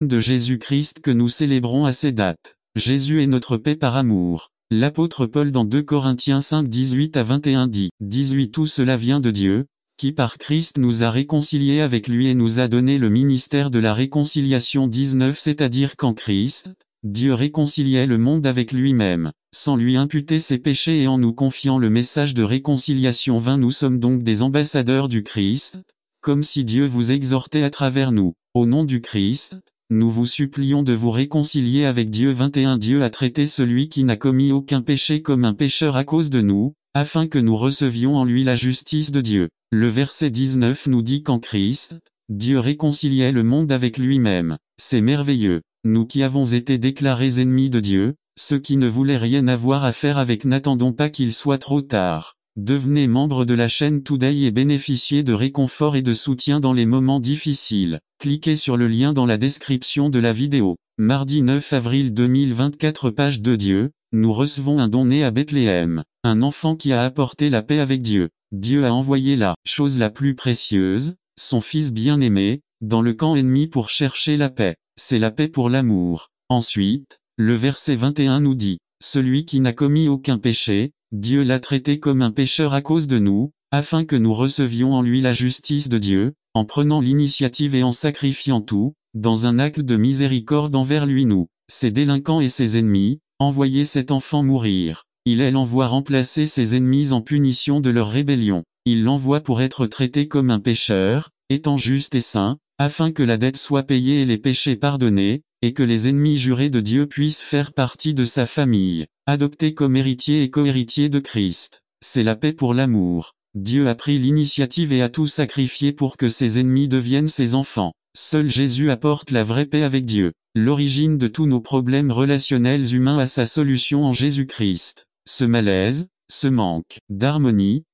de Jésus-Christ que nous célébrons à ces dates. Jésus est notre paix par amour. L'apôtre Paul dans 2 Corinthiens 5, 18 à 21 dit, 18 Tout cela vient de Dieu, qui par Christ nous a réconciliés avec lui et nous a donné le ministère de la réconciliation 19 C'est-à-dire qu'en Christ, Dieu réconciliait le monde avec lui-même, sans lui imputer ses péchés et en nous confiant le message de réconciliation 20 Nous sommes donc des ambassadeurs du Christ, comme si Dieu vous exhortait à travers nous. Au nom du Christ, nous vous supplions de vous réconcilier avec Dieu 21 Dieu a traité celui qui n'a commis aucun péché comme un pécheur à cause de nous, afin que nous recevions en lui la justice de Dieu. Le verset 19 nous dit qu'en Christ, Dieu réconciliait le monde avec lui-même. C'est merveilleux. Nous qui avons été déclarés ennemis de Dieu, ceux qui ne voulaient rien avoir à faire avec n'attendons pas qu'il soit trop tard. Devenez membre de la chaîne Today et bénéficiez de réconfort et de soutien dans les moments difficiles. Cliquez sur le lien dans la description de la vidéo. Mardi 9 avril 2024 Page de Dieu, nous recevons un don né à Bethléem. Un enfant qui a apporté la paix avec Dieu. Dieu a envoyé la chose la plus précieuse, son fils bien-aimé, dans le camp ennemi pour chercher la paix. C'est la paix pour l'amour. Ensuite, le verset 21 nous dit, celui qui n'a commis aucun péché, Dieu l'a traité comme un pécheur à cause de nous, afin que nous recevions en lui la justice de Dieu, en prenant l'initiative et en sacrifiant tout, dans un acte de miséricorde envers lui nous, ses délinquants et ses ennemis, envoyez cet enfant mourir. Il l'envoie remplacer ses ennemis en punition de leur rébellion. Il l'envoie pour être traité comme un pécheur, étant juste et saint, afin que la dette soit payée et les péchés pardonnés, et que les ennemis jurés de Dieu puissent faire partie de sa famille, adoptés comme héritiers et cohéritiers de Christ. C'est la paix pour l'amour. Dieu a pris l'initiative et a tout sacrifié pour que ses ennemis deviennent ses enfants. Seul Jésus apporte la vraie paix avec Dieu. L'origine de tous nos problèmes relationnels humains a sa solution en Jésus-Christ. Ce malaise, ce manque d'harmonie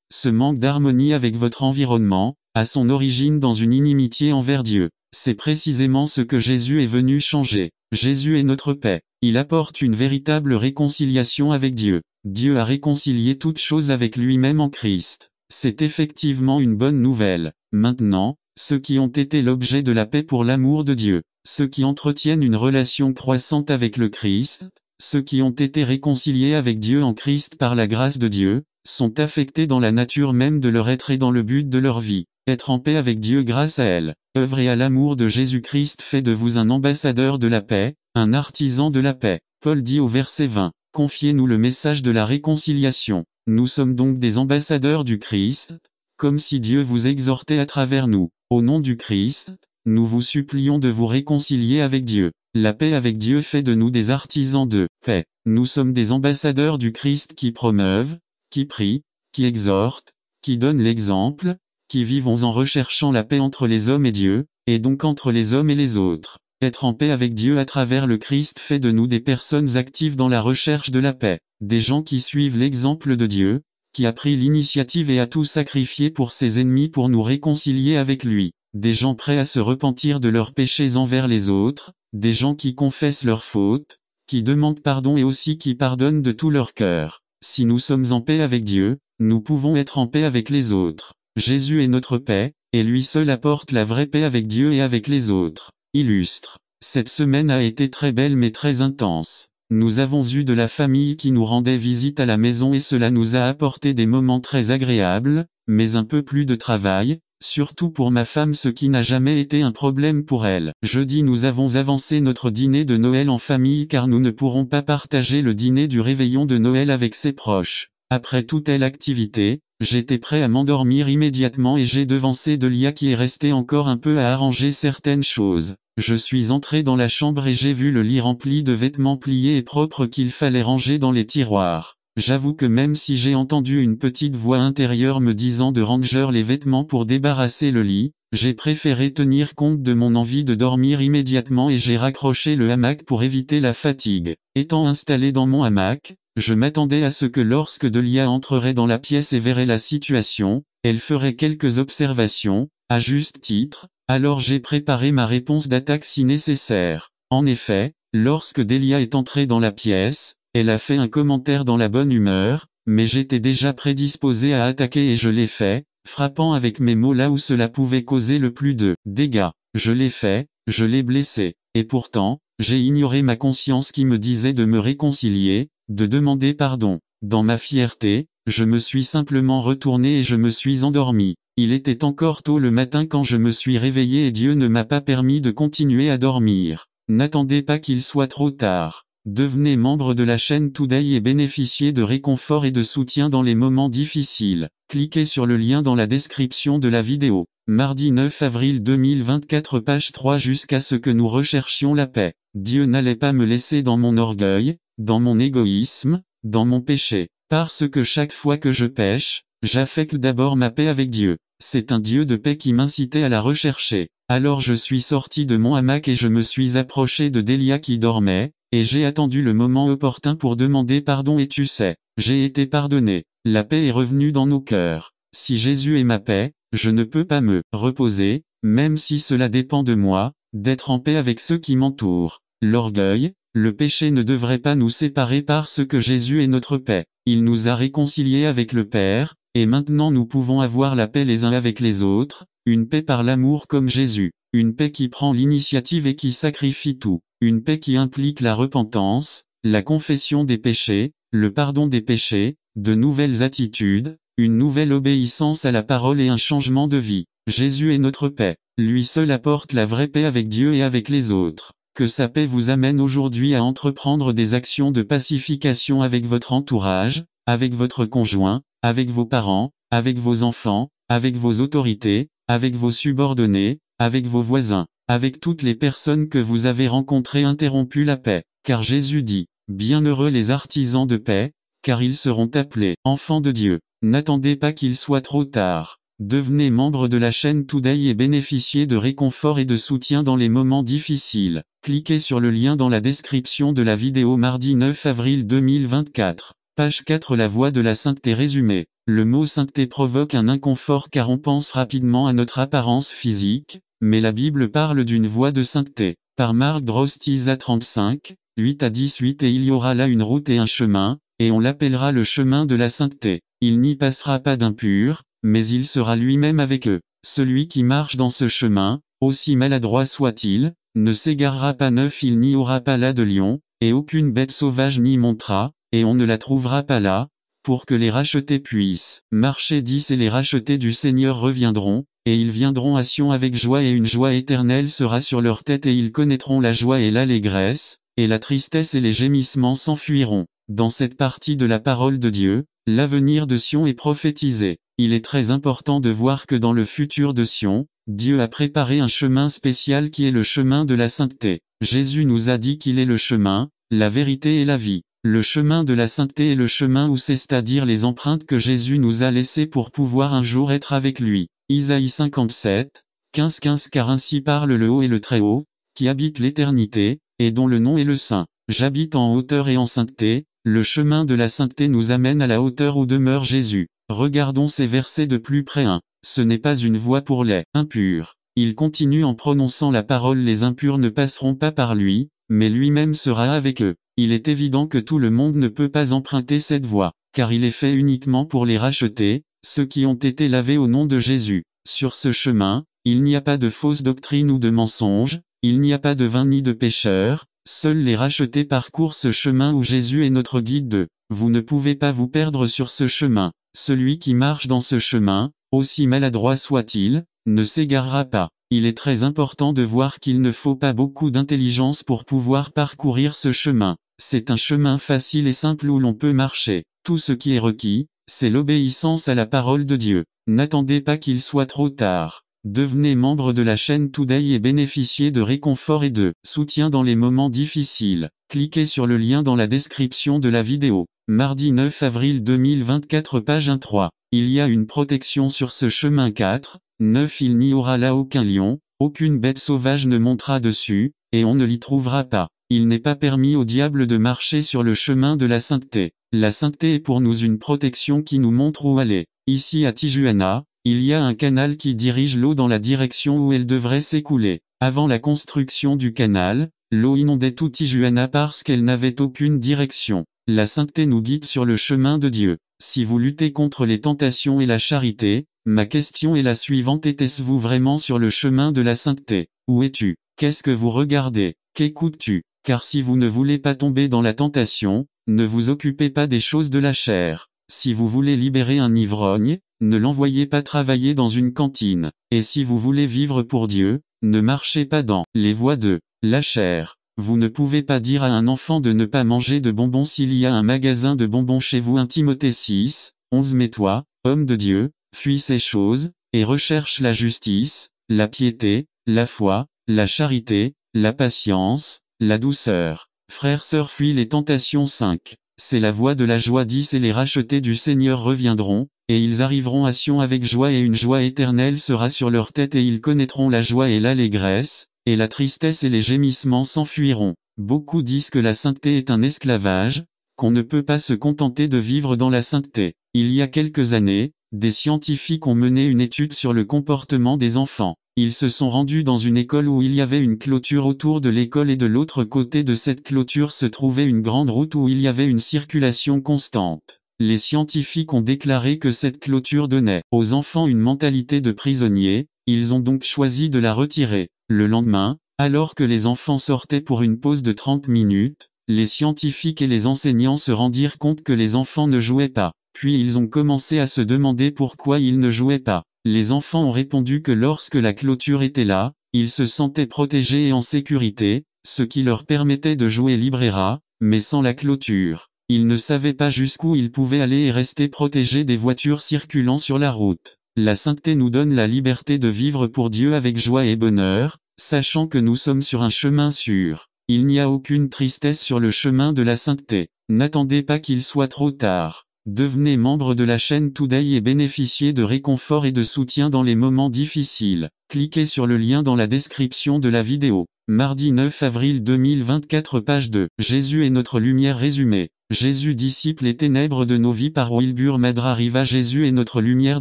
avec votre environnement, a son origine dans une inimitié envers Dieu. C'est précisément ce que Jésus est venu changer. Jésus est notre paix. Il apporte une véritable réconciliation avec Dieu. Dieu a réconcilié toutes choses avec lui-même en Christ. C'est effectivement une bonne nouvelle. Maintenant, ceux qui ont été l'objet de la paix pour l'amour de Dieu, ceux qui entretiennent une relation croissante avec le Christ, ceux qui ont été réconciliés avec Dieu en Christ par la grâce de Dieu, sont affectés dans la nature même de leur être et dans le but de leur vie. Être en paix avec Dieu grâce à elle. Œuvrer à l'amour de Jésus-Christ fait de vous un ambassadeur de la paix, un artisan de la paix. Paul dit au verset 20, confiez-nous le message de la réconciliation. Nous sommes donc des ambassadeurs du Christ, comme si Dieu vous exhortait à travers nous. Au nom du Christ, nous vous supplions de vous réconcilier avec Dieu. La paix avec Dieu fait de nous des artisans de paix. Nous sommes des ambassadeurs du Christ qui promeuvent, qui prient, qui exhortent, qui donnent l'exemple, qui vivons en recherchant la paix entre les hommes et Dieu, et donc entre les hommes et les autres. Être en paix avec Dieu à travers le Christ fait de nous des personnes actives dans la recherche de la paix, des gens qui suivent l'exemple de Dieu, qui a pris l'initiative et a tout sacrifié pour ses ennemis pour nous réconcilier avec lui, des gens prêts à se repentir de leurs péchés envers les autres, des gens qui confessent leurs fautes, qui demandent pardon et aussi qui pardonnent de tout leur cœur. Si nous sommes en paix avec Dieu, nous pouvons être en paix avec les autres. Jésus est notre paix, et lui seul apporte la vraie paix avec Dieu et avec les autres. Illustre. Cette semaine a été très belle mais très intense. Nous avons eu de la famille qui nous rendait visite à la maison et cela nous a apporté des moments très agréables, mais un peu plus de travail, surtout pour ma femme ce qui n'a jamais été un problème pour elle. Jeudi nous avons avancé notre dîner de Noël en famille car nous ne pourrons pas partager le dîner du réveillon de Noël avec ses proches. Après toute telle activité, j'étais prêt à m'endormir immédiatement et j'ai devancé Delia qui est restée encore un peu à arranger certaines choses. Je suis entré dans la chambre et j'ai vu le lit rempli de vêtements pliés et propres qu'il fallait ranger dans les tiroirs. J'avoue que même si j'ai entendu une petite voix intérieure me disant de ranger les vêtements pour débarrasser le lit, j'ai préféré tenir compte de mon envie de dormir immédiatement et j'ai raccroché le hamac pour éviter la fatigue. Étant installé dans mon hamac, je m'attendais à ce que lorsque Delia entrerait dans la pièce et verrait la situation, elle ferait quelques observations, à juste titre, alors j'ai préparé ma réponse d'attaque si nécessaire. En effet, lorsque Delia est entrée dans la pièce, elle a fait un commentaire dans la bonne humeur, mais j'étais déjà prédisposé à attaquer et je l'ai fait, frappant avec mes mots là où cela pouvait causer le plus de dégâts. Je l'ai fait, je l'ai blessée. et pourtant, j'ai ignoré ma conscience qui me disait de me réconcilier, de demander pardon. Dans ma fierté, je me suis simplement retourné et je me suis endormi. Il était encore tôt le matin quand je me suis réveillé et Dieu ne m'a pas permis de continuer à dormir. N'attendez pas qu'il soit trop tard. Devenez membre de la chaîne Today et bénéficiez de réconfort et de soutien dans les moments difficiles. Cliquez sur le lien dans la description de la vidéo. Mardi 9 avril 2024 page 3 jusqu'à ce que nous recherchions la paix. Dieu n'allait pas me laisser dans mon orgueil, dans mon égoïsme, dans mon péché. Parce que chaque fois que je pêche, j'affecte d'abord ma paix avec Dieu. C'est un Dieu de paix qui m'incitait à la rechercher. Alors je suis sorti de mon hamac et je me suis approché de Delia qui dormait, et j'ai attendu le moment opportun pour demander pardon et tu sais, j'ai été pardonné. La paix est revenue dans nos cœurs. Si Jésus est ma paix, je ne peux pas me reposer, même si cela dépend de moi, d'être en paix avec ceux qui m'entourent. L'orgueil, le péché ne devrait pas nous séparer parce que Jésus est notre paix. Il nous a réconciliés avec le Père, et maintenant nous pouvons avoir la paix les uns avec les autres, une paix par l'amour comme Jésus, une paix qui prend l'initiative et qui sacrifie tout, une paix qui implique la repentance, la confession des péchés, le pardon des péchés, de nouvelles attitudes, une nouvelle obéissance à la parole et un changement de vie. Jésus est notre paix. Lui seul apporte la vraie paix avec Dieu et avec les autres. Que sa paix vous amène aujourd'hui à entreprendre des actions de pacification avec votre entourage, avec votre conjoint, avec vos parents, avec vos enfants, avec vos autorités, avec vos subordonnés, avec vos voisins, avec toutes les personnes que vous avez rencontrées. Interrompu la paix. Car Jésus dit, bienheureux les artisans de paix, car ils seront appelés enfants de Dieu. N'attendez pas qu'il soit trop tard. Devenez membre de la chaîne Today et bénéficiez de réconfort et de soutien dans les moments difficiles. Cliquez sur le lien dans la description de la vidéo mardi 9 avril 2024. Page 4 La voie de la sainteté résumée. Le mot sainteté provoque un inconfort car on pense rapidement à notre apparence physique, mais la Bible parle d'une voie de sainteté. Par Marc Drostiza 35, 8-18 Et il y aura là une route et un chemin, et on l'appellera le chemin de la sainteté. Il n'y passera pas d'impurs, mais il sera lui-même avec eux. Celui qui marche dans ce chemin, aussi maladroit soit-il, ne s'égarera pas. 9 Il n'y aura pas là de lion, et aucune bête sauvage n'y montera, et on ne la trouvera pas là, pour que les rachetés puissent marcher. 10 Et les rachetés du Seigneur reviendront, et ils viendront à Sion avec joie et une joie éternelle sera sur leur tête et ils connaîtront la joie et l'allégresse, et la tristesse et les gémissements s'enfuiront. Dans cette partie de la parole de Dieu, l'avenir de Sion est prophétisé. Il est très important de voir que dans le futur de Sion, Dieu a préparé un chemin spécial qui est le chemin de la sainteté. Jésus nous a dit qu'il est le chemin, la vérité et la vie. Le chemin de la sainteté est le chemin où c'est-à-dire les empreintes que Jésus nous a laissées pour pouvoir un jour être avec lui. Isaïe 57, 15 Car ainsi parle le Haut et le Très-Haut, qui habite l'éternité, et dont le nom est le Saint. J'habite en hauteur et en sainteté. Le chemin de la sainteté nous amène à la hauteur où demeure Jésus. Regardons ces versets de plus près. 1. Ce n'est pas une voie pour les impurs. Il continue en prononçant la parole. Les impurs ne passeront pas par lui, mais lui-même sera avec eux. Il est évident que tout le monde ne peut pas emprunter cette voie, car il est fait uniquement pour les rachetés, ceux qui ont été lavés au nom de Jésus. Sur ce chemin, il n'y a pas de fausse doctrine ou de mensonge, il n'y a pas de vain ni de pécheurs. Seuls les rachetés parcourent ce chemin où Jésus est notre guide. Vous ne pouvez pas vous perdre sur ce chemin. Celui qui marche dans ce chemin, aussi maladroit soit-il, ne s'égarera pas. Il est très important de voir qu'il ne faut pas beaucoup d'intelligence pour pouvoir parcourir ce chemin. C'est un chemin facile et simple où l'on peut marcher. Tout ce qui est requis, c'est l'obéissance à la parole de Dieu. N'attendez pas qu'il soit trop tard. Devenez membre de la chaîne Today et bénéficiez de réconfort et de soutien dans les moments difficiles. Cliquez sur le lien dans la description de la vidéo. Mardi 9 avril 2024 page 1-3. Il y a une protection sur ce chemin. 4. 9 Il n'y aura là aucun lion, aucune bête sauvage ne montera dessus, et on ne l'y trouvera pas. Il n'est pas permis au diable de marcher sur le chemin de la sainteté. La sainteté est pour nous une protection qui nous montre où aller. Ici à Tijuana, il y a un canal qui dirige l'eau dans la direction où elle devrait s'écouler. Avant la construction du canal, l'eau inondait tout Tijuana parce qu'elle n'avait aucune direction. La sainteté nous guide sur le chemin de Dieu. Si vous luttez contre les tentations et la charité, ma question est la suivante: était-ce vous vraiment sur le chemin de la sainteté? Où es-tu? Qu'est-ce que vous regardez? Qu'écoutes-tu? Car si vous ne voulez pas tomber dans la tentation, ne vous occupez pas des choses de la chair. Si vous voulez libérer un ivrogne, ne l'envoyez pas travailler dans une cantine. Et si vous voulez vivre pour Dieu, ne marchez pas dans les voies de la chair. Vous ne pouvez pas dire à un enfant de ne pas manger de bonbons s'il y a un magasin de bonbons chez vous. 1 Timothée 6, 11. Mais toi, homme de Dieu, fuis ces choses, et recherche la justice, la piété, la foi, la charité, la patience, la douceur. Frères sœurs, fuis les tentations. 5. C'est la voie de la joie. 10. Et les rachetés du Seigneur reviendront, et ils arriveront à Sion avec joie, et une joie éternelle sera sur leur tête, et ils connaîtront la joie et l'allégresse, et la tristesse et les gémissements s'enfuiront. Beaucoup disent que la sainteté est un esclavage, qu'on ne peut pas se contenter de vivre dans la sainteté. Il y a quelques années, des scientifiques ont mené une étude sur le comportement des enfants. Ils se sont rendus dans une école où il y avait une clôture autour de l'école, et de l'autre côté de cette clôture se trouvait une grande route où il y avait une circulation constante. Les scientifiques ont déclaré que cette clôture donnait aux enfants une mentalité de prisonniers, ils ont donc choisi de la retirer. Le lendemain, alors que les enfants sortaient pour une pause de 30 minutes, les scientifiques et les enseignants se rendirent compte que les enfants ne jouaient pas. Puis ils ont commencé à se demander pourquoi ils ne jouaient pas. Les enfants ont répondu que lorsque la clôture était là, ils se sentaient protégés et en sécurité, ce qui leur permettait de jouer libre et libre, mais sans la clôture. Ils ne savaient pas jusqu'où ils pouvaient aller et rester protégés des voitures circulant sur la route. La sainteté nous donne la liberté de vivre pour Dieu avec joie et bonheur, sachant que nous sommes sur un chemin sûr. Il n'y a aucune tristesse sur le chemin de la sainteté. N'attendez pas qu'il soit trop tard. Devenez membre de la chaîne Today et bénéficiez de réconfort et de soutien dans les moments difficiles. Cliquez sur le lien dans la description de la vidéo. Mardi 9 avril 2024, page 2. Jésus est notre lumière. Résumé. Jésus dissipe les ténèbres de nos vies par Wilbur Madra Riva. Jésus est notre lumière.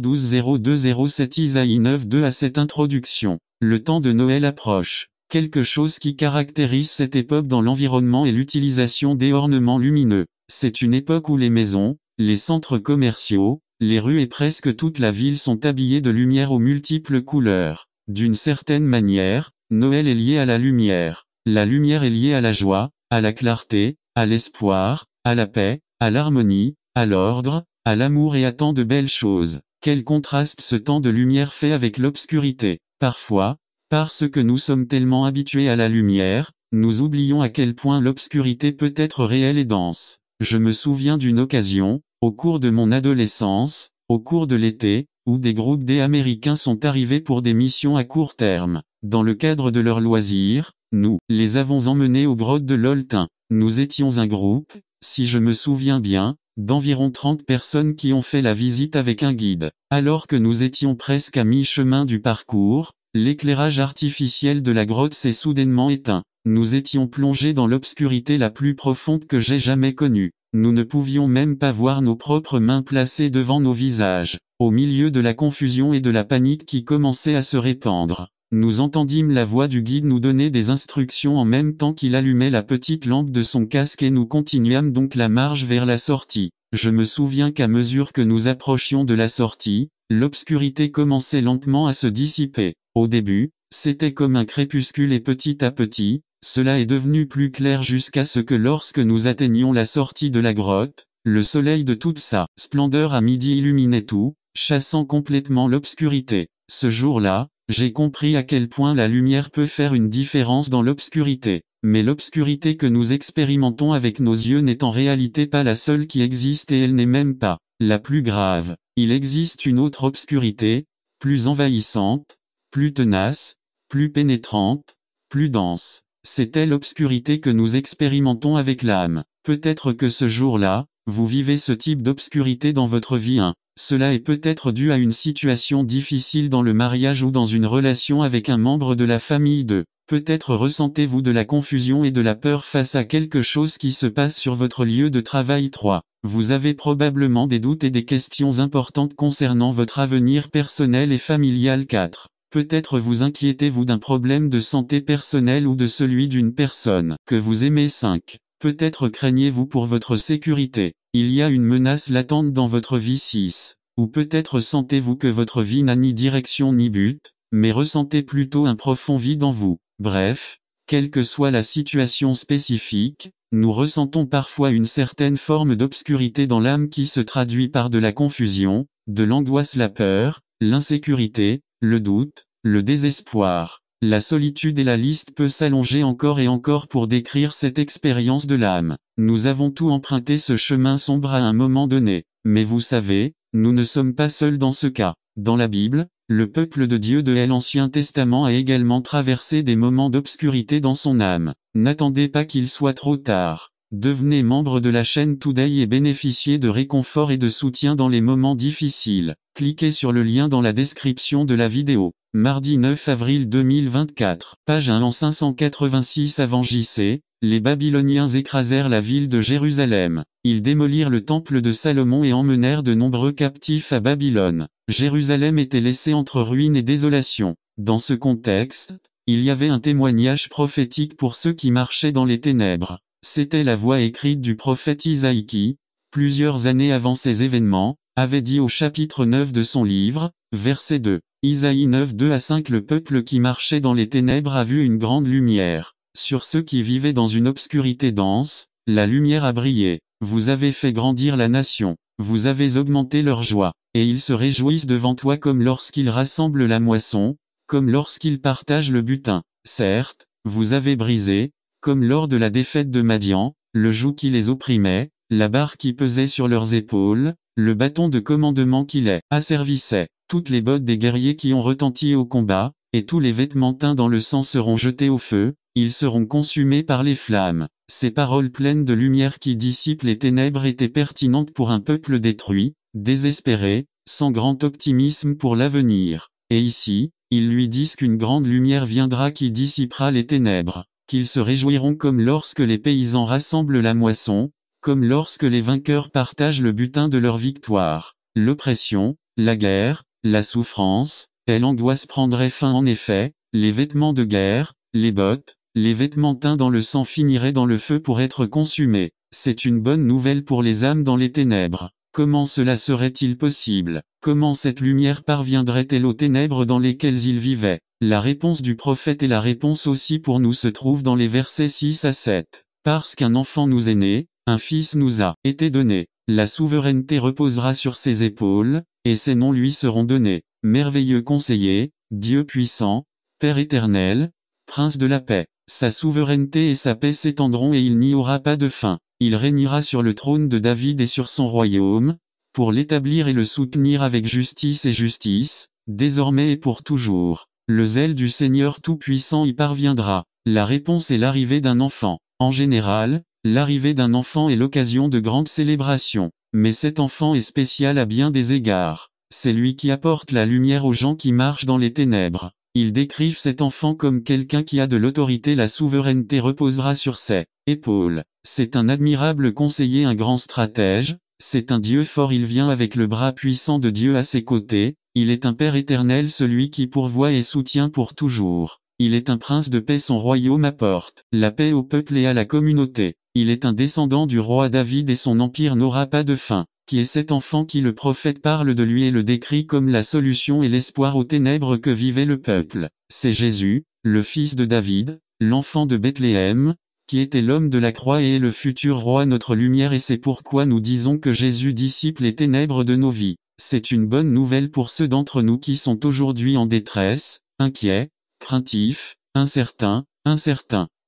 12-02-07 Isaïe 9-2 à cette introduction. Le temps de Noël approche. Quelque chose qui caractérise cette époque dans l'environnement est l'utilisation des ornements lumineux. C'est une époque où les maisons, les centres commerciaux, les rues et presque toute la ville sont habillés de lumière aux multiples couleurs. D'une certaine manière, Noël est lié à la lumière. La lumière est liée à la joie, à la clarté, à l'espoir, à la paix, à l'harmonie, à l'ordre, à l'amour et à tant de belles choses. Quel contraste ce temps de lumière fait avec l'obscurité. Parfois, parce que nous sommes tellement habitués à la lumière, nous oublions à quel point l'obscurité peut être réelle et dense. Je me souviens d'une occasion, au cours de mon adolescence, au cours de l'été, où des groupes d'Américains sont arrivés pour des missions à court terme. Dans le cadre de leurs loisirs, nous les avons emmenés aux grottes de l'Oltin. Nous étions un groupe, si je me souviens bien, d'environ 30 personnes qui ont fait la visite avec un guide. Alors que nous étions presque à mi-chemin du parcours, l'éclairage artificiel de la grotte s'est soudainement éteint. Nous étions plongés dans l'obscurité la plus profonde que j'ai jamais connue. Nous ne pouvions même pas voir nos propres mains placées devant nos visages. Au milieu de la confusion et de la panique qui commençait à se répandre, nous entendîmes la voix du guide nous donner des instructions en même temps qu'il allumait la petite lampe de son casque, et nous continuâmes donc la marche vers la sortie. Je me souviens qu'à mesure que nous approchions de la sortie, l'obscurité commençait lentement à se dissiper. Au début, c'était comme un crépuscule, et petit à petit, cela est devenu plus clair jusqu'à ce que lorsque nous atteignions la sortie de la grotte, le soleil de toute sa splendeur à midi illuminait tout, chassant complètement l'obscurité. Ce jour-là, j'ai compris à quel point la lumière peut faire une différence dans l'obscurité. Mais l'obscurité que nous expérimentons avec nos yeux n'est en réalité pas la seule qui existe, et elle n'est même pas la plus grave. Il existe une autre obscurité, plus envahissante, plus tenace, plus pénétrante, plus dense. C'est elle l'obscurité que nous expérimentons avec l'âme. Peut-être que ce jour-là, vous vivez ce type d'obscurité dans votre vie. Cela est peut-être dû à une situation difficile dans le mariage ou dans une relation avec un membre de la famille. Peut-être ressentez-vous de la confusion et de la peur face à quelque chose qui se passe sur votre lieu de travail. 3. Vous avez probablement des doutes et des questions importantes concernant votre avenir personnel et familial. 4. Peut-être vous inquiétez-vous d'un problème de santé personnelle ou de celui d'une personne que vous aimez. 5. Peut-être craignez-vous pour votre sécurité. Il y a une menace latente dans votre vie. 6. Ou peut-être sentez-vous que votre vie n'a ni direction ni but, mais ressentez plutôt un profond vide en vous. Bref, quelle que soit la situation spécifique, nous ressentons parfois une certaine forme d'obscurité dans l'âme qui se traduit par de la confusion, de l'angoisse, la peur, l'insécurité, le doute, le désespoir, la solitude et la liste peut s'allonger encore et encore pour décrire cette expérience de l'âme. Nous avons tous emprunté ce chemin sombre à un moment donné. Mais vous savez, nous ne sommes pas seuls dans ce cas. Dans la Bible, le peuple de Dieu de l'Ancien Testament a également traversé des moments d'obscurité dans son âme. N'attendez pas qu'il soit trop tard. Devenez membre de la chaîne Today et bénéficiez de réconfort et de soutien dans les moments difficiles. Cliquez sur le lien dans la description de la vidéo. Mardi 9 avril 2024. Page 1 en 586 avant JC, les Babyloniens écrasèrent la ville de Jérusalem. Ils démolirent le temple de Salomon et emmenèrent de nombreux captifs à Babylone. Jérusalem était laissée entre ruines et désolation. Dans ce contexte, il y avait un témoignage prophétique pour ceux qui marchaient dans les ténèbres. C'était la voix écrite du prophète Isaïe qui, plusieurs années avant ces événements, avait dit au chapitre 9 de son livre, verset 2. Isaïe 9 2-5 Le peuple qui marchait dans les ténèbres a vu une grande lumière. Sur ceux qui vivaient dans une obscurité dense, la lumière a brillé. Vous avez fait grandir la nation. Vous avez augmenté leur joie. Et ils se réjouissent devant toi comme lorsqu'ils rassemblent la moisson, comme lorsqu'ils partagent le butin. Certes, vous avez brisé, comme lors de la défaite de Madian, le joug qui les opprimait, la barre qui pesait sur leurs épaules, le bâton de commandement qui les asservissait. Toutes les bottes des guerriers qui ont retenti au combat, et tous les vêtements teints dans le sang seront jetés au feu, ils seront consumés par les flammes. Ces paroles pleines de lumière qui dissipent les ténèbres étaient pertinentes pour un peuple détruit, désespéré, sans grand optimisme pour l'avenir. Et ici, ils lui disent qu'une grande lumière viendra qui dissipera les ténèbres, qu'ils se réjouiront comme lorsque les paysans rassemblent la moisson, comme lorsque les vainqueurs partagent le butin de leur victoire. L'oppression, la guerre, la souffrance, et l'angoisse prendraient fin en effet, les vêtements de guerre, les bottes, les vêtements teints dans le sang finiraient dans le feu pour être consumés. C'est une bonne nouvelle pour les âmes dans les ténèbres. Comment cela serait-il possible? Comment cette lumière parviendrait-elle aux ténèbres dans lesquelles ils vivaient? La réponse du prophète et la réponse aussi pour nous se trouve dans les versets 6 à 7. Parce qu'un enfant nous est né, un fils nous a été donné. La souveraineté reposera sur ses épaules, et ses noms lui seront donnés. Merveilleux conseiller, Dieu puissant, Père éternel, Prince de la paix. Sa souveraineté et sa paix s'étendront et il n'y aura pas de fin. Il régnera sur le trône de David et sur son royaume, pour l'établir et le soutenir avec justice et justice, désormais et pour toujours. Le zèle du Seigneur Tout-Puissant y parviendra. La réponse est l'arrivée d'un enfant. En général, l'arrivée d'un enfant est l'occasion de grandes célébrations. Mais cet enfant est spécial à bien des égards. C'est lui qui apporte la lumière aux gens qui marchent dans les ténèbres. Ils décrivent cet enfant comme quelqu'un qui a de l'autorité. La souveraineté reposera sur ses épaules. C'est un admirable conseiller, un grand stratège, c'est un Dieu fort, il vient avec le bras puissant de Dieu à ses côtés, il est un Père éternel, celui qui pourvoit et soutient pour toujours. Il est un prince de paix, son royaume apporte la paix au peuple et à la communauté. Il est un descendant du roi David et son empire n'aura pas de fin. Qui est cet enfant qui le prophète parle de lui et le décrit comme la solution et l'espoir aux ténèbres que vivait le peuple? C'est Jésus, le fils de David, l'enfant de Bethléem, qui était l'homme de la croix et est le futur roi, notre lumière, et c'est pourquoi nous disons que Jésus dissipe les ténèbres de nos vies. C'est une bonne nouvelle pour ceux d'entre nous qui sont aujourd'hui en détresse, inquiets, craintifs, incertains,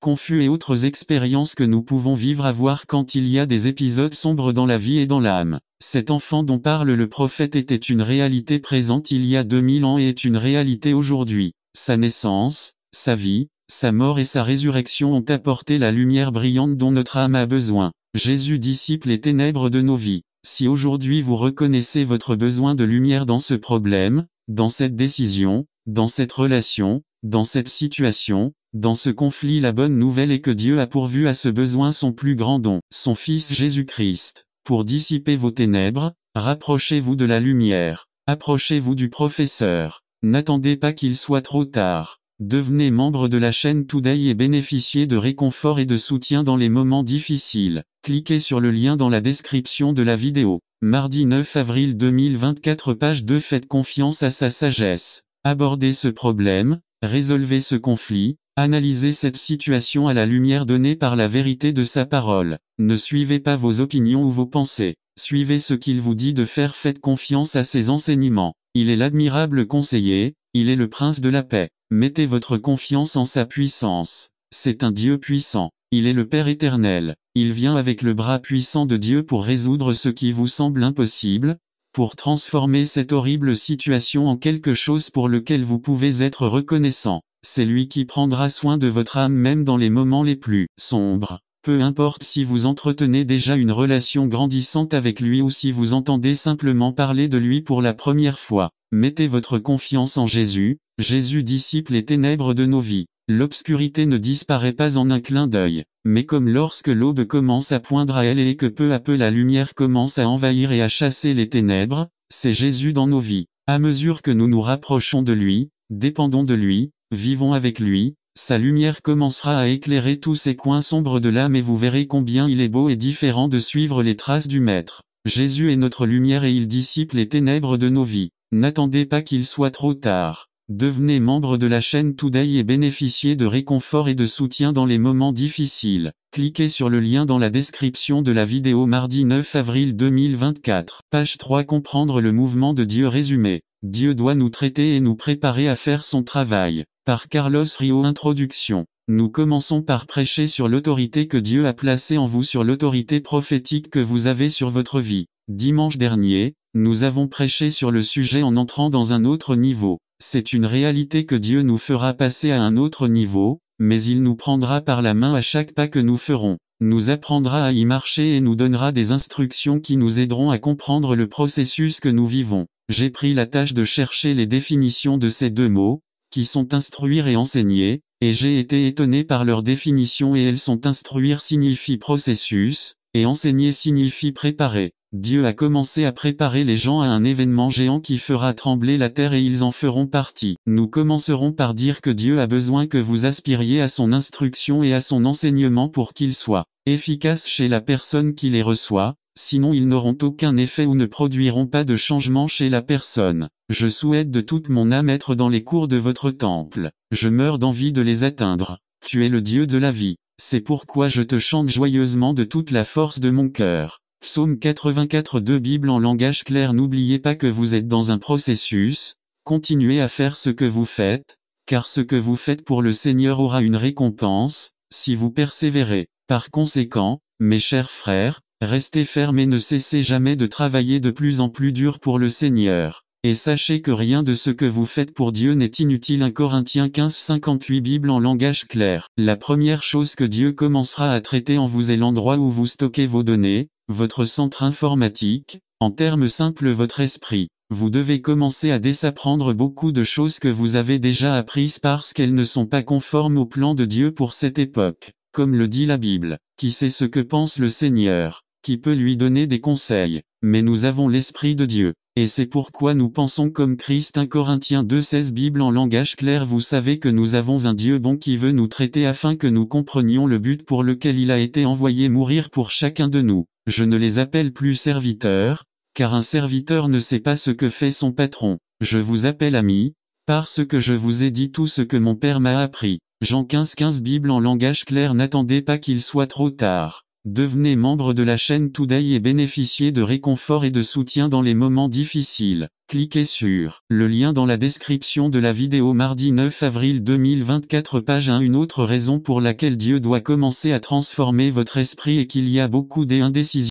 confus et autres expériences que nous pouvons vivre à voir quand il y a des épisodes sombres dans la vie et dans l'âme. Cet enfant dont parle le prophète était une réalité présente il y a 2000 ans et est une réalité aujourd'hui. Sa naissance, sa vie, sa mort et sa résurrection ont apporté la lumière brillante dont notre âme a besoin. Jésus dissipe les ténèbres de nos vies. Si aujourd'hui vous reconnaissez votre besoin de lumière dans ce problème, dans cette décision, dans cette relation, dans cette situation, dans ce conflit, la bonne nouvelle est que Dieu a pourvu à ce besoin son plus grand don, son Fils Jésus-Christ. Pour dissiper vos ténèbres, rapprochez-vous de la lumière. Approchez-vous du professeur. N'attendez pas qu'il soit trop tard. Devenez membre de la chaîne Today et bénéficiez de réconfort et de soutien dans les moments difficiles. Cliquez sur le lien dans la description de la vidéo. Mardi 9 avril 2024, page 2. Faites confiance à sa sagesse. Abordez ce problème, résolvez ce conflit, Analysez cette situation à la lumière donnée par la vérité de sa parole. Ne suivez pas vos opinions ou vos pensées. Suivez ce qu'il vous dit de faire, faites confiance à ses enseignements. Il est l'admirable conseiller, il est le prince de la paix. Mettez votre confiance en sa puissance. C'est un Dieu puissant. Il est le Père éternel. Il vient avec le bras puissant de Dieu pour résoudre ce qui vous semble impossible, pour transformer cette horrible situation en quelque chose pour lequel vous pouvez être reconnaissant. C'est lui qui prendra soin de votre âme même dans les moments les plus sombres. Peu importe si vous entretenez déjà une relation grandissante avec lui ou si vous entendez simplement parler de lui pour la première fois. Mettez votre confiance en Jésus. Jésus dissipe les ténèbres de nos vies. L'obscurité ne disparaît pas en un clin d'œil, mais comme lorsque l'aube commence à poindre à elle et que peu à peu la lumière commence à envahir et à chasser les ténèbres, c'est Jésus dans nos vies. À mesure que nous nous rapprochons de lui, dépendons de lui, vivons avec lui, sa lumière commencera à éclairer tous ces coins sombres de l'âme et vous verrez combien il est beau et différent de suivre les traces du Maître. Jésus est notre lumière et il dissipe les ténèbres de nos vies. N'attendez pas qu'il soit trop tard. Devenez membre de la chaîne Today et bénéficiez de réconfort et de soutien dans les moments difficiles. Cliquez sur le lien dans la description de la vidéo mardi 9 avril 2024. Page 3. Comprendre le mouvement de Dieu résumé. Dieu doit nous traiter et nous préparer à faire son travail. Par Carlos Rio. Introduction. Nous commençons par prêcher sur l'autorité que Dieu a placée en vous, sur l'autorité prophétique que vous avez sur votre vie. Dimanche dernier, nous avons prêché sur le sujet en entrant dans un autre niveau. C'est une réalité que Dieu nous fera passer à un autre niveau, mais il nous prendra par la main à chaque pas que nous ferons, nous apprendra à y marcher et nous donnera des instructions qui nous aideront à comprendre le processus que nous vivons. J'ai pris la tâche de chercher les définitions de ces deux mots, qui sont instruire et enseigner, et j'ai été étonné par leur définition et elles sont: instruire signifie processus, et enseigner signifie préparer. Dieu a commencé à préparer les gens à un événement géant qui fera trembler la terre et ils en feront partie. Nous commencerons par dire que Dieu a besoin que vous aspiriez à son instruction et à son enseignement pour qu'ils soient efficaces chez la personne qui les reçoit, sinon ils n'auront aucun effet ou ne produiront pas de changement chez la personne. Je souhaite de toute mon âme être dans les cours de votre temple. Je meurs d'envie de les atteindre. Tu es le Dieu de la vie. C'est pourquoi je te chante joyeusement de toute la force de mon cœur. Psaume 84. Bible en langage clair. N'oubliez pas que vous êtes dans un processus, continuez à faire ce que vous faites, car ce que vous faites pour le Seigneur aura une récompense, si vous persévérez. Par conséquent, mes chers frères, restez fermes et ne cessez jamais de travailler de plus en plus dur pour le Seigneur. Et sachez que rien de ce que vous faites pour Dieu n'est inutile. 1 Corinthiens 15:58. Bible en langage clair. La première chose que Dieu commencera à traiter en vous est l'endroit où vous stockez vos données, votre centre informatique, en termes simples votre esprit. Vous devez commencer à désapprendre beaucoup de choses que vous avez déjà apprises parce qu'elles ne sont pas conformes au plan de Dieu pour cette époque. Comme le dit la Bible, qui sait ce que pense le Seigneur, qui peut lui donner des conseils, mais nous avons l'Esprit de Dieu. Et c'est pourquoi nous pensons comme Christ. 1 Corinthiens 2:16. Bible en langage clair. Vous savez que nous avons un Dieu bon qui veut nous traiter afin que nous comprenions le but pour lequel il a été envoyé mourir pour chacun de nous. Je ne les appelle plus serviteurs, car un serviteur ne sait pas ce que fait son patron. Je vous appelle amis, parce que je vous ai dit tout ce que mon Père m'a appris. Jean 15:15. Bible en langage clair. N'attendez pas qu'il soit trop tard. Devenez membre de la chaîne Today et bénéficiez de réconfort et de soutien dans les moments difficiles. Cliquez sur le lien dans la description de la vidéo mardi 9 avril 2024. Page 1. Une autre raison pour laquelle Dieu doit commencer à transformer votre esprit est qu'il y a beaucoup d'indécision.